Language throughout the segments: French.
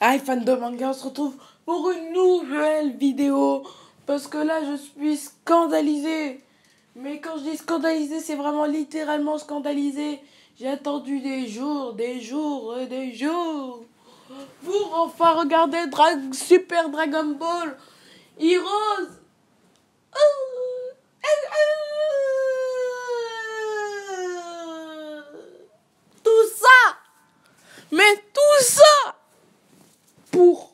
Hi fans de manga, on se retrouve pour une nouvelle vidéo. Parce que là, je suis scandalisé. Mais quand je dis scandalisé, c'est vraiment littéralement scandalisé. J'ai attendu des jours, des jours et des jours pour enfin regarder Super Dragon Ball Heroes. Tout ça, mais tout ça pour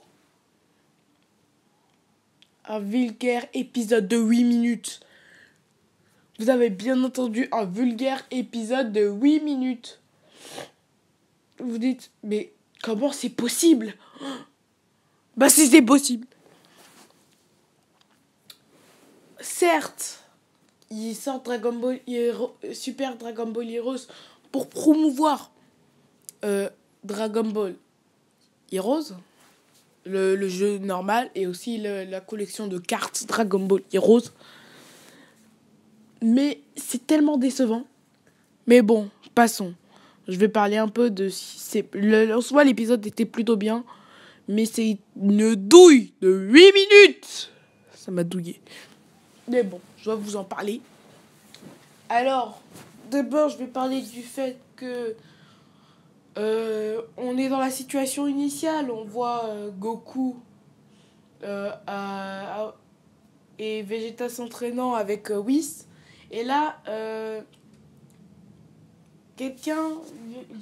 un vulgaire épisode de 8 minutes. Vous avez bien entendu, un vulgaire épisode de 8 minutes. Vous dites, mais comment c'est possible? Bah si c'est possible. Certes, il sort Dragon Ball Super Dragon Ball Heroes pour promouvoir Dragon Ball Heroes, le jeu normal, et aussi la collection de cartes Dragon Ball Heroes. Mais c'est tellement décevant. Mais bon, passons. Je vais parler un peu de... En soi, l'épisode était plutôt bien. Mais c'est une douille de 8 minutes. Ça m'a douillé. Mais bon, je dois vous en parler. Alors, d'abord, je vais parler du fait que... on est dans la situation initiale. On voit Goku et Vegeta s'entraînant avec Whis. Et là... quelqu'un,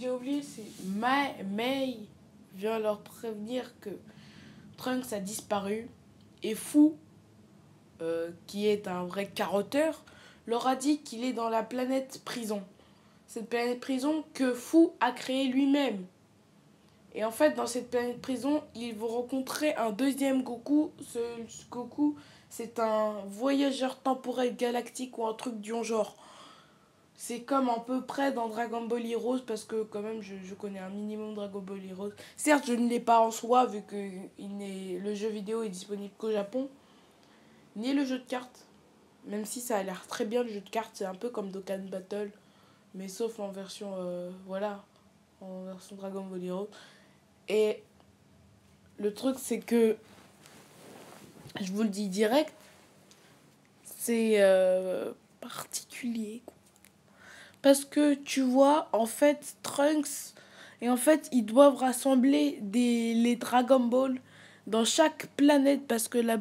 j'ai oublié, c'est May vient leur prévenir que Trunks a disparu. Et Fu, qui est un vrai carotteur, leur a dit qu'il est dans la planète prison. Cette planète prison que Fu a créée lui-même. Et en fait, dans cette planète prison, ils vont rencontrer un deuxième Goku. Ce Goku, c'est un voyageur temporel galactique ou un truc du genre. C'est comme à peu près dans Dragon Ball Heroes, parce que quand même je connais un minimum Dragon Ball Heroes. Certes, je ne l'ai pas en soi, vu que le jeu vidéo est disponible qu'au Japon, ni le jeu de cartes. Même si ça a l'air très bien, le jeu de cartes, c'est un peu comme Dokkan Battle, mais sauf en version, en version Dragon Ball Heroes. Et le truc, c'est que, je vous le dis direct, c'est particulier, quoi. Parce que tu vois, en fait, Trunks, et en fait, ils doivent rassembler les Dragon Ball dans chaque planète, parce que la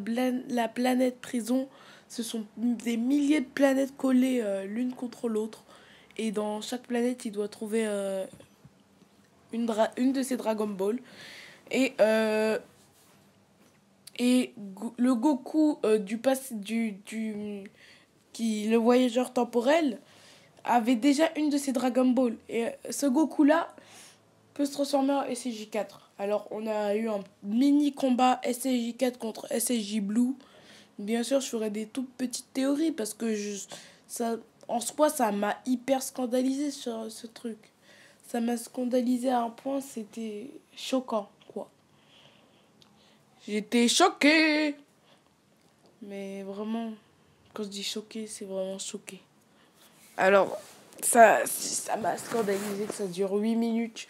planète prison, ce sont des milliers de planètes collées l'une contre l'autre. Et dans chaque planète, il doit trouver une de ces Dragon Ball. Et, le Goku du passé, le voyageur temporel, avait déjà une de ces Dragon Ball. Et ce Goku-là peut se transformer en SSJ4. Alors, on a eu un mini combat SSJ4 contre SSJ Blue. Bien sûr, je ferai des toutes petites théories parce que ça, en soi, ça m'a hyper scandalisé sur ce truc. Ça m'a scandalisé à un point, c'était choquant, quoi. J'étais choquée. Mais vraiment, quand je dis choquée, c'est vraiment choqué. Alors, ça m'a scandalisé que ça dure 8 minutes.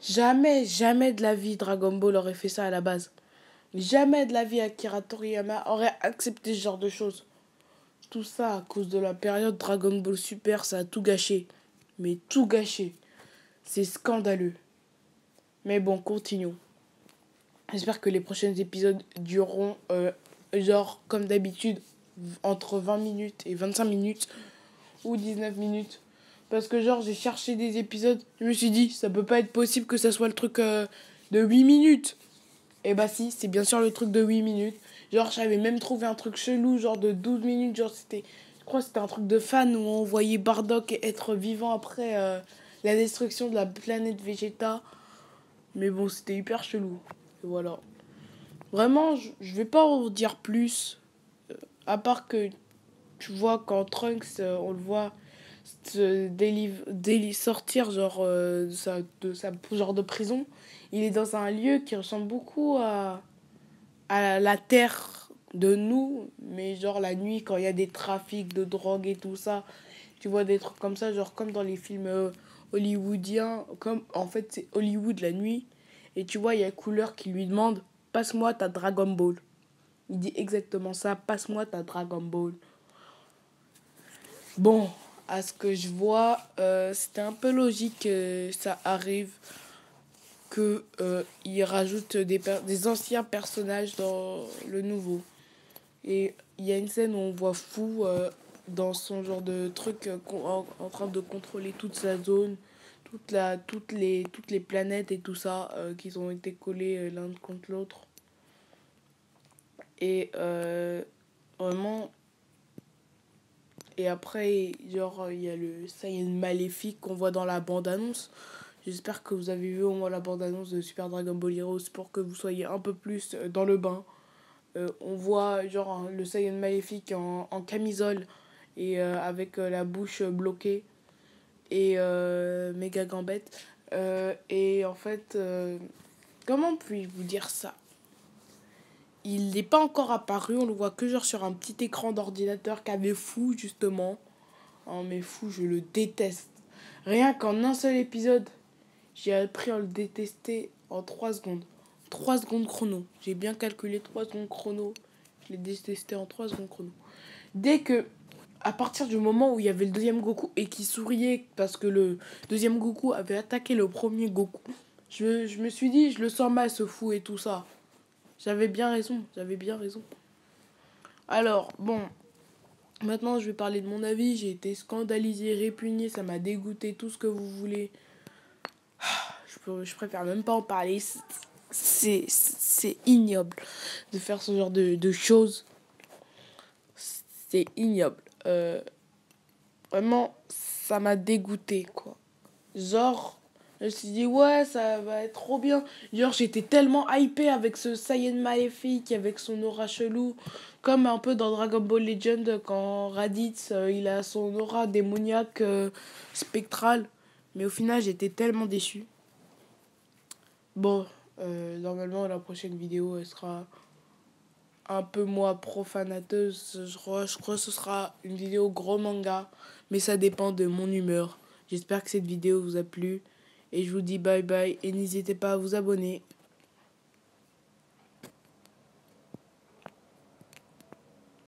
Jamais, jamais de la vie Dragon Ball aurait fait ça à la base. Jamais de la vie Akira Toriyama aurait accepté ce genre de choses. Tout ça à cause de la période Dragon Ball Super, ça a tout gâché. Mais tout gâché. C'est scandaleux. Mais bon, continuons. J'espère que les prochains épisodes dureront, genre, comme d'habitude, entre 20 minutes et 25 minutes. Ou 19 minutes. Parce que genre j'ai cherché des épisodes, je me suis dit ça peut pas être possible que ça soit le truc de 8 minutes. Et bah si, c'est bien sûr le truc de 8 minutes. Genre j'avais même trouvé un truc chelou genre de 12 minutes, genre c'était, je crois que c'était un truc de fan où on voyait Bardock être vivant après la destruction de la planète Vegeta. Mais bon, c'était hyper chelou. Et voilà. Vraiment, je vais pas en dire plus, à part que tu vois quand Trunks, on le voit sortir genre de sa genre de prison. Il est dans un lieu qui ressemble beaucoup à la terre de nous, mais genre la nuit quand il y a des trafics de drogue et tout ça, tu vois des trucs comme ça, genre comme dans les films hollywoodiens, comme en fait c'est Hollywood la nuit. Et tu vois, il y a Couleur qui lui demande « Passe-moi ta Dragon Ball ». Il dit exactement ça, « Passe-moi ta Dragon Ball ». Bon, à ce que je vois, c'était un peu logique que ça arrive, que il rajoute des anciens personnages dans le nouveau. Et il y a une scène où on voit Fou dans son genre de truc en train de contrôler toute sa zone, toutes les planètes et tout ça qui ont été collées l'un contre l'autre. Et vraiment. Et après, genre, il y a le Saiyan maléfique qu'on voit dans la bande-annonce. J'espère que vous avez vu au moins la bande-annonce de Super Dragon Ball Heroes pour que vous soyez un peu plus dans le bain. On voit genre le Saiyan maléfique en camisole et avec la bouche bloquée et méga gambette. Et en fait, comment puis-je vous dire ça? Il n'est pas encore apparu, on le voit que genre sur un petit écran d'ordinateur qu'avait Fou justement. Oh mais Fou, je le déteste. Rien qu'en un seul épisode, j'ai appris à le détester en 3 secondes. 3 secondes chrono. J'ai bien calculé 3 secondes chrono. Je l'ai détesté en 3 secondes chrono. Dès que, à partir du moment où il y avait le deuxième Goku et qui souriait parce que le deuxième Goku avait attaqué le premier Goku, je me suis dit, je le sens mal ce Fou et tout ça. J'avais bien raison. Alors, bon, maintenant je vais parler de mon avis. J'ai été scandalisé, répugné, ça m'a dégoûté, tout ce que vous voulez. Je préfère même pas en parler. C'est ignoble de faire ce genre de choses. C'est ignoble. Vraiment, ça m'a dégoûté, quoi. Genre, je me suis dit, ouais, ça va être trop bien. Genre, j'étais tellement hypé avec ce Saiyan maléfique, avec son aura chelou. Comme un peu dans Dragon Ball Legend, quand Raditz, il a son aura démoniaque spectrale. Mais au final, j'étais tellement déçu. Bon, normalement, la prochaine vidéo, elle sera un peu moins profanateuse. Je crois que ce sera une vidéo gros manga. Mais ça dépend de mon humeur. J'espère que cette vidéo vous a plu. Et je vous dis bye bye. Et n'hésitez pas à vous abonner.